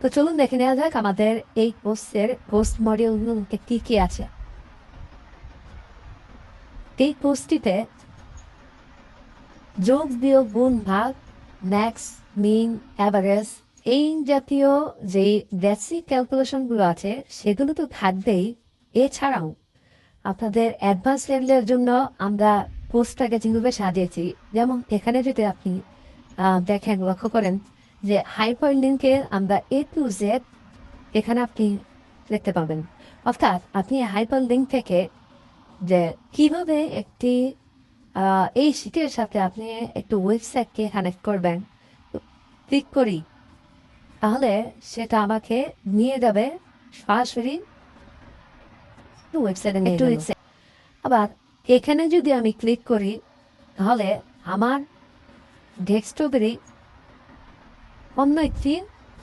তো চলুন দেখে নেওয়া যাক আমাদের এই কোর্সের পোস্ট মডিউলগুলোতে কি কি আছে। এই কোর্সটিতে যোগ, বিয়োগ, গুণ, ভাগ, ম্যাক্স, মিন, অ্যাভারেজ এই জাতীয় যে বেসিক ক্যালকুলেশনগুলো আছে সেগুলো তো থাকবেই। এছাড়াও আপনাদের অ্যাডভান্স লেভেলের জন্য আমরা কোর্সটাকে যেভাবে সাজিয়েছি, যেমন এখানে যদি আপনি দেখেন, লক্ষ্য করেন যে হাইপার লিঙ্কের আমরা A to Z এখানে আপনি দেখতে পাবেন। অর্থাৎ আপনি হাইপার লিঙ্ক থেকে যে কিভাবে একটি এই শীটের সাথে আপনি একটু ওয়েবসাইটকে কানেক্ট করবেন, ক্লিক করি তাহলে সেটা আমাকে নিয়ে যাবে সরাসরি ওয়েবসাইটে নিয়ে যাবে। আবার এখানে যদি আমি ক্লিক করি তাহলে আমার ডেস্কটপেরই অন্য একটি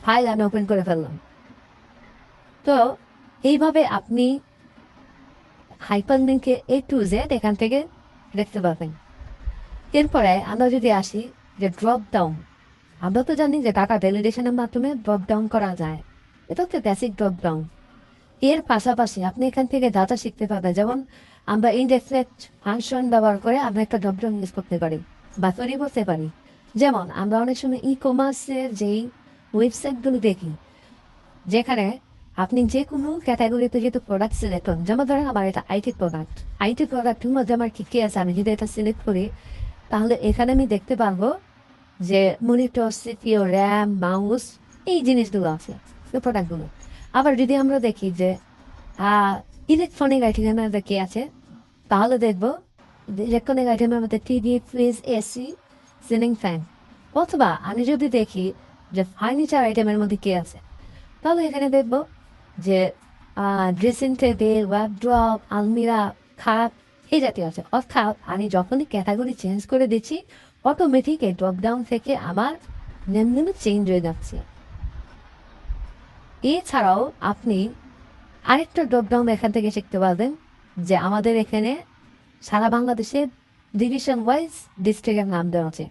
ফাইল আমি ওপেন করে ফেললাম। তো এইভাবে আপনি হাইপার লিঙ্কে A to Z এখান থেকে দেখতে পাবেন। এরপরে আমরা যদি আসি যে ড্রপ ডাউন, আমরা তো জানি যে ডাটা ভ্যালিডেশনের মাধ্যমে ড্রপ ডাউন করা যায়, এটা হচ্ছে বেসিক ড্রপ ডাউন। এর পাশাপাশি আপনি এখান থেকে ডাটা শিখতে পারবেন, যেমন আমরা ইনডেক্সেট ফাংশন ব্যবহার করে আমরা একটা ড্রপ ডাউন ইউজ করতে পারি বা তৈরি করতে পারি। যেমন আমরা অনেক সময় ই-কমার্সের যেই ওয়েবসাইটগুলো দেখি, যেখানে আপনি যে কোনো ক্যাটাগরিতে যেহেতু প্রোডাক্ট সিলেক্ট করুন, যেমন ধরেন আমার এটা আইটি প্রোডাক্টের মধ্যে আমার কী কী আছে, আমি যদি এটা সিলেক্ট করি তাহলে এখানে আমি দেখতে পারবো যে মনিটর, সিপিইউ, র্যাম, মাউস এই জিনিসগুলো আছে, এই প্রোডাক্টগুলো। আবার যদি আমরা দেখি যে ইলেকট্রনিক আইটেমের মধ্যে কী আছে, তাহলে দেখবো ইলেকট্রনিক আইটেমের মধ্যে TV, fridge, AC, ceiling fan. অথবা আমি যদি দেখি যে ফার্নিচার আইটেমের মধ্যে কী আছে, তাহলে এখানে দেখবো যে ড্রেসিং টেবিল, ওয়ার্ড্রপ, আলমিরা, খাট এই জাতীয় আছে। অর্থাৎ আমি যখনই ক্যাটাগরি চেঞ্জ করে দিচ্ছি অটোমেটিক এই ড্রপডাউন থেকে আমার নেমগুলো চেঞ্জ হয়ে যাচ্ছে। এছাড়াও আপনি আরেকটা ড্রপডাউন এখান থেকে শিখতে পারবেন যে আমাদের এখানে সারা বাংলাদেশের ডিভিশন ওয়াইজ ডিস্ট্রিক্টের নাম দেওয়া আছে।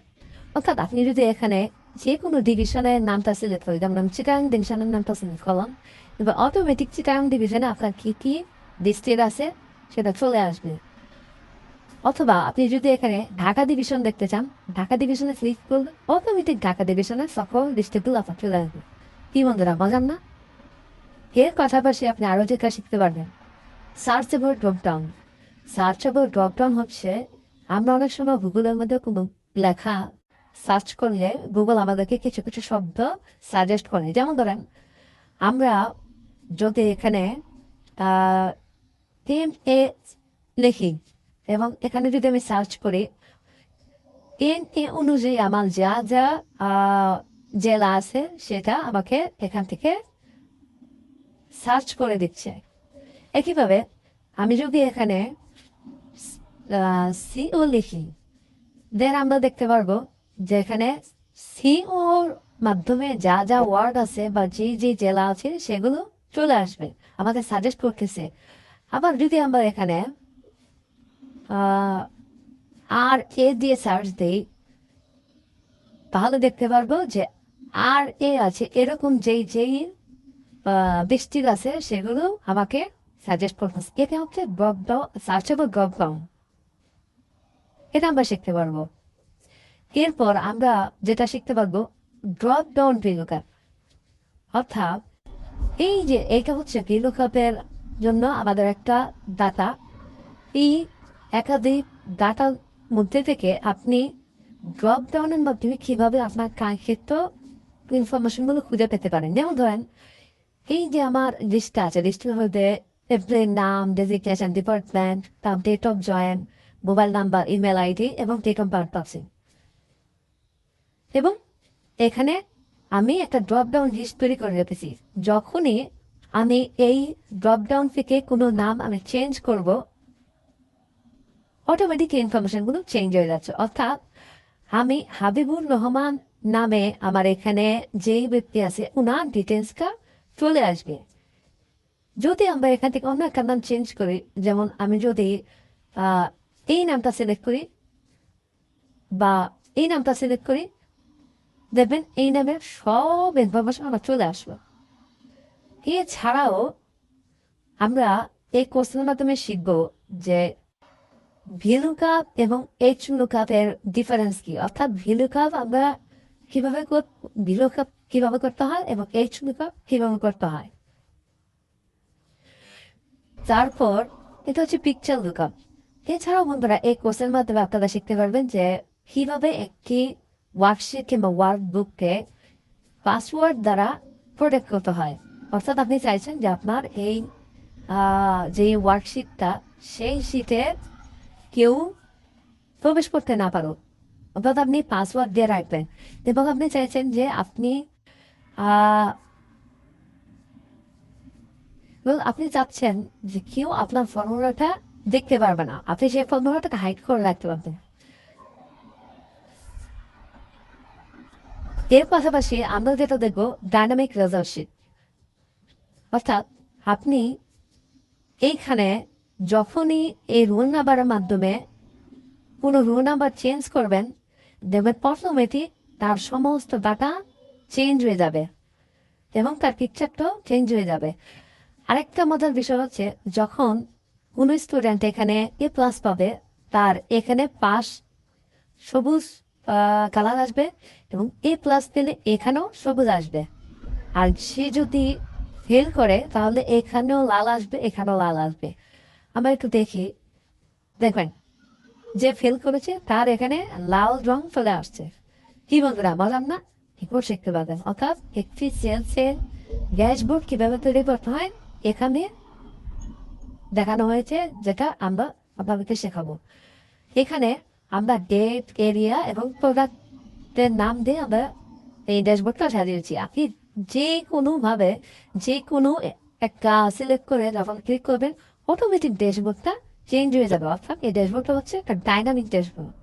অর্থাৎ আপনি যদি এখানে যে কোনো ডিভিশনের নামটা সিলেক্ট করি, যেমন আমি চিটাগাং ডিভিশনের নামটা সিলেক্ট করলাম, এবার অটোমেটিক চিটাগাং ডিভিশনে আপনার কী কী ডিস্ট্রিক্ট আছে সেটা চলে আসবে। অথবা আপনি যদি এখানে ঢাকা ডিভিশন দেখতে চান, ঢাকা ডিভিশনে ক্লিক করলে অটোমেটিক ঢাকা ডিভিশনের সকল ডিস্ট্রিক্টগুলো আপনার চলে আসবে। কি বন্ধুরা, মজার না? এর পাশাপাশি আপনি আরও যেটা শিখতে পারবেন, সার্চেবল ড্রপডাউন। সার্চেবল ড্রপডাউন হচ্ছে আমরা অনেক সময় গুগলের মধ্যে কোনো লেখা সার্চ করলে গুগল আমাদেরকে কিছু কিছু শব্দ সাজেস্ট করে। যেমন ধরেন আমরা যদি এখানে TMA লিখি এবং এখানে যদি আমি সার্চ করি, TMA অনুযায়ী আমার যা যা জেলা আছে সেটা আমাকে এখান থেকে সার্চ করে দিচ্ছে। একইভাবে আমি যদি এখানে CO লিখি, দেন আমরা দেখতে পারবো যে এখানে COর মাধ্যমে যা যা ওয়ার্ড আছে বা যে যে জেলা আছে সেগুলো চলে আসবে, আমাদের সাজেস্ট করতেছে। আবার যদি আমরা এখানে RA দিয়ে সার্চ দিই তাহলে দেখতে পারবো যে RA আছে এরকম যেই যেই ডিস্ট্রিক্ট আছে সেগুলো আমাকে সাজেস্ট করতেছে। এটা হচ্ছে ড্রপডাউন, সার্চেবল ড্রপডাউন, এটা আমরা শিখতে পারবো। এরপর আমরা যেটা শিখতে পারবো ড্রপ ডাউন ভিলুকআপ। অর্থাৎ এই যে এটা হচ্ছে ভিলুকআপের জন্য আমাদের একটা ডাটা, এই একাধিক ডাটার মধ্যে থেকে আপনি ড্রপ ডাউনের মাধ্যমে কীভাবে আপনার কাঙ্ক্ষিত ইনফরমেশনগুলো খুঁজে পেতে পারেন। যেমন ধরেন এই যে আমার লিস্টটা আছে, লিস্টের মধ্যে এপ্রিল নাম, ডেজিগনেশন, ডিপার্টমেন্ট, তার date of join, mobile number, email ID এবং ডেট অফ বার্থ আছে। এবং এখানে আমি একটা ড্রপডাউন লিস্ট তৈরি করে রেখেছি। যখনই আমি এই ড্রপডাউন থেকে কোনো নাম আমি চেঞ্জ করব, অটোমেটিক ইনফরমেশনগুলো চেঞ্জ হয়ে যাচ্ছে। অর্থাৎ আমি হাবিবুর রহমান নামে আমার এখানে যেই ব্যক্তি আছে ওনার ডিটেলসটা চলে আসবে। যদি আমরা এখান থেকে অন্য একটা নাম চেঞ্জ করি, যেমন আমি যদি এই নামটা সিলেক্ট করি বা এই নামটা সিলেক্ট করি, দেখবেন এই নামের সব ইনফরমেশন আমার চলে আসলো। এছাড়াও আমরা এই কোর্সের মাধ্যমে শিখব যে ভিলুকাপ এবং এইচ লুকআপের ডিফারেন্স কি, অর্থাৎ ভিলুকাপ আমরা ভিলুকাপ কিভাবে করতে হয় এবং এইচ লুকআপ কিভাবে করতে হয়। তারপর এটা হচ্ছে পিকচার লুকআপ। এছাড়াও বন্ধুরা এই কোর্সের মাধ্যমে আপনারা শিখতে পারবেন যে কিভাবে একটি ওয়ার্কশিট কিংবা ওয়ার্কবুককে পাসওয়ার্ড দ্বারা প্রোটেক্ট করতে হয়। অর্থাৎ আপনি চাইছেন যে আপনার এই যে ওয়ার্কশিটটা সেই শিটে কেউ প্রবেশ করতে না পারো, অর্থাৎ আপনি পাসওয়ার্ড দিয়ে রাখবেন এবং আপনি চাইছেন যে আপনি চাচ্ছেন যে কেউ আপনার ফর্মুলাটা দেখতে পারবে না, আপনি সেই ফর্মুলাটাকে হাইড করে রাখতে পারবেন। এর পাশাপাশি আমরা যেটা দেখবো ডাইনামিক রেজাল্ট শিট, অর্থাৎ আপনি এইখানে যখনই এই রোল নাম্বারের মাধ্যমে কোনো রোল নাম্বার চেঞ্জ করবেন দেখবেন অটোমেটিক তার সমস্ত ডাটা চেঞ্জ হয়ে যাবে এবং তার পিকচারটাও চেঞ্জ হয়ে যাবে। আরেকটা মজার বিষয় হচ্ছে যখন কোনো স্টুডেন্ট এখানে A+ পাবে তার এখানে পাস সবুজ কালার আসবে এবং A+ পেলে এখানেও সবুজ আসবে, আর সে যদি ফেল করে তাহলে এখানেও লাল আসবে, এখানেও লাল আসবে। আমরা একটু দেখি, দেখবেন যে ফেল করেছে তার এখানে লাল রং চলে আসছে। কি বন্ধুরা বললাম না, কি করে শিখতে পারবেন। অর্থাৎ একটি সেলসের ড্যাশবোর্ড কিভাবে তৈরি করতে হয় এখানে দেখানো হয়েছে, যেটা আমরা আপনাদেরকে শেখাবো। এখানে আমরা ডেট, এরিয়া এবং প্রোডাক্টের নাম দিয়ে আমরা এই ড্যাশবোর্ডটা সাজিয়েছি। আপনি যে কোনোভাবে যে কোনো একটা সিলেক্ট করে যখন ক্লিক করবেন অটোমেটিক ড্যাশবোর্ডটা চেঞ্জ হয়ে যাবে, অর্থাৎ এই ড্যাশবোর্ডটা হচ্ছে একটা ডাইনামিক ড্যাশবোর্ড।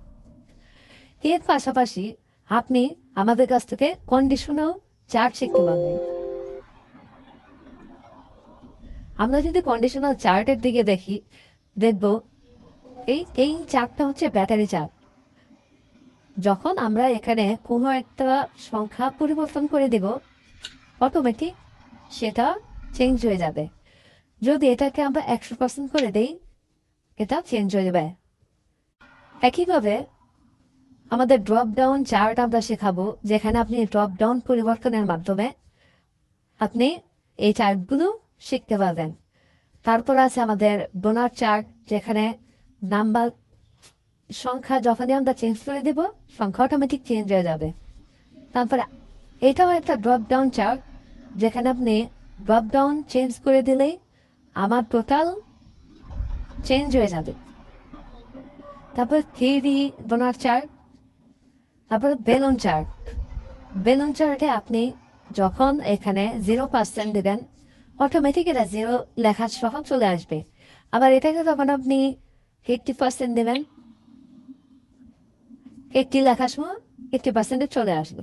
এর পাশাপাশি আপনি আমাদের কাছ থেকে কন্ডিশনাল চার্ট শিখতে পারবেন। আমরা যদি কন্ডিশনাল চার্টের দিকে দেখি দেখব এই চার্টটা হচ্ছে ব্যাটারি চার্ট। যখন আমরা এখানে কোনো একটা সংখ্যা পরিবর্তন করে দেব অটোমেটিক সেটা চেঞ্জ হয়ে যাবে। যদি এটাকে আমরা 100% করে দেই এটা চেঞ্জ হয়ে যাবে। একইভাবে আমাদের ড্রপ ডাউন চার্ট আমরা শেখাবো, যেখানে আপনি ড্রপ ডাউন পরিবর্তনের মাধ্যমে আপনি এই চার্টগুলো শিখতে পারবেন। তারপর আছে আমাদের ডোনার চার্ট, যেখানে নাম্বার সংখ্যা যখনই আমরা চেঞ্জ করে দেব সংখ্যা অটোমেটিক চেঞ্জ হয়ে যাবে। তারপরে এটাও একটা ড্রপ ডাউন চার্ট, যেখানে আপনি ড্রপ ডাউন চেঞ্জ করে দিলেই আমার টোটাল চেঞ্জ হয়ে যাবে। তারপর 3D ডোনার চার্ট, তারপরে বেলুন চার্ট। বেলুন চার্টে আপনি যখন এখানে 0% দেবেন অটোমেটিক এটা 0 লেখা সহ চলে আসবে। আবার এটাকে যখন আপনি 80% দেবেন 80 লেখার সময় 80% চলে আসবে।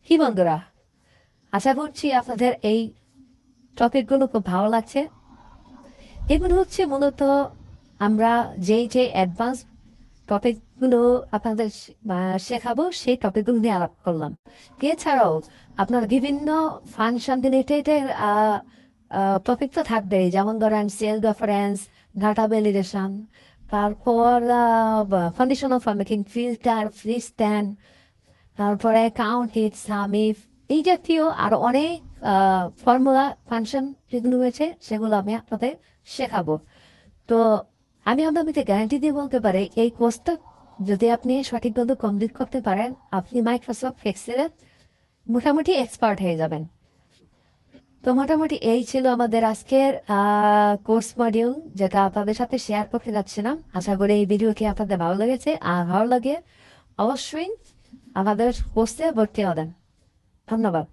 কি বন্ধুরা, আশা করছি আপনাদের এই টপিকগুলো খুব ভালো লাগছে। এগুলো হচ্ছে মূলত আমরা যে অ্যাডভান্স টপিকগুলো আপনাদের শেখাবো সেই টপিকগুলো নিয়ে আলাপ করলাম। এছাড়াও আপনার বিভিন্ন ফাংশন রিলেটেড টপিক তো থাকবেই, যেমন ধরেন সেল রেফারেন্স, ডাটা ভ্যালিডেশন, তারপর conditional formatting, filter, free stand, তারপরে কাউন্ট, হিট, সামিফ, এই জাতীয় আরো অনেক ফর্মুলা ফাংশন যেগুলো রয়েছে সেগুলো আমি আপনাদের শেখাবো। তো আমি আপনাদেরকে গ্যারান্টি দিয়ে বলতে পারি এই কোর্সটা যদি আপনি সঠিকভাবে কমপ্লিট করতে পারেন আপনি মাইক্রোসফট এক্সেলের মোটামুটি এক্সপার্ট হয়ে যাবেন। তো মোটামুটি এই ছিল আমাদের আজকের কোর্স মডিউল, যেটা আপনাদের সাথে শেয়ার করতে যাচ্ছিলাম। আশা করি এই ভিডিওটি আপনাদের ভালো লেগেছে, আর ভালো লাগে অবশ্যই আমাদের কোর্সে ভর্তি হবেন। ধন্যবাদ।